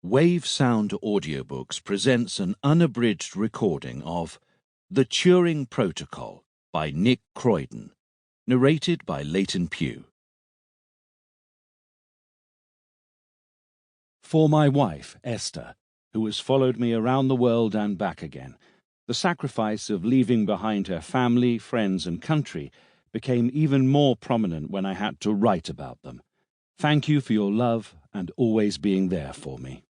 Wavesound Audiobooks presents an unabridged recording of The Turing Protocol by Nick Croydon, narrated by Leighton Pugh. For my wife, Esther, who has followed me around the world and back again, the sacrifice of leaving behind her family, friends, and country became even more prominent when I had to write about them. Thank you for your love and always being there for me.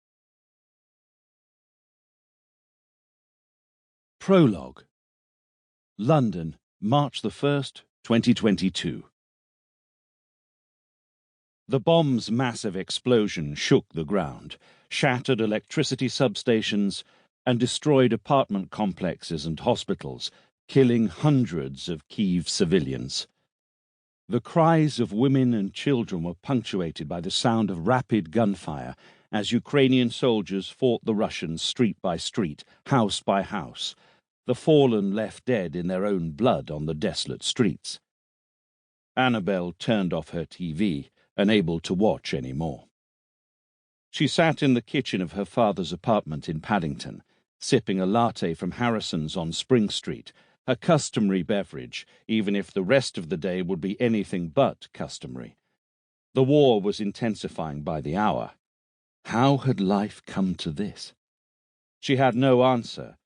Prologue. London, March the 1st, 2022. The bomb's massive explosion shook the ground, shattered electricity substations, and destroyed apartment complexes and hospitals, killing hundreds of Kyiv civilians. The cries of women and children were punctuated by the sound of rapid gunfire as Ukrainian soldiers fought the Russians street by street, house by house, the fallen left dead in their own blood on the desolate streets. Annabel turned off her TV, unable to watch any more. She sat in the kitchen of her father's apartment in Paddington, sipping a latte from Harrison's on Spring Street, her customary beverage, even if the rest of the day would be anything but customary. The war was intensifying by the hour. How had life come to this? She had no answer,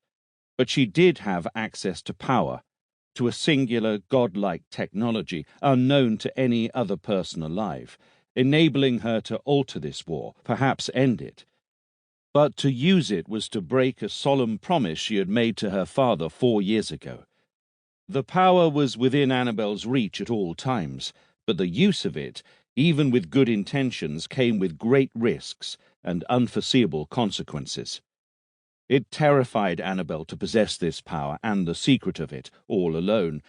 but she did have access to power, to a singular, godlike technology unknown to any other person alive, enabling her to alter this war, perhaps end it. But to use it was to break a solemn promise she had made to her father 4 years ago. The power was within Annabel's reach at all times, but the use of it, even with good intentions, came with great risks and unforeseeable consequences. It terrified Annabel to possess this power and the secret of it, all alone,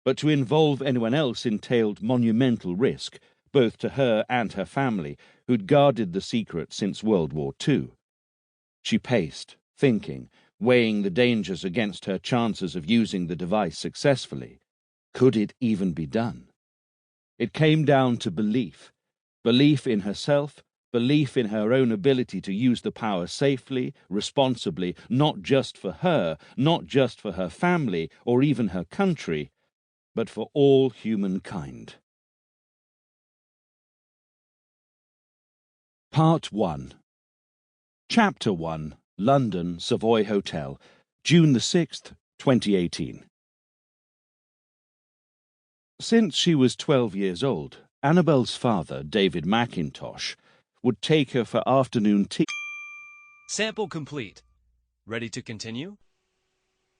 but to involve anyone else entailed monumental risk, both to her and her family, who'd guarded the secret since World War II. She paced, thinking, weighing the dangers against her chances of using the device successfully. Could it even be done? It came down to belief in herself, belief in her own ability to use the power safely, responsibly, not just for her, not just for her family, or even her country, but for all humankind. Part 1. Chapter 1. London, Savoy Hotel, June the 6th, 2018. Since she was 12 years old, Annabel's father, David Mackintosh, would take her for afternoon tea. Sample complete. Ready to continue?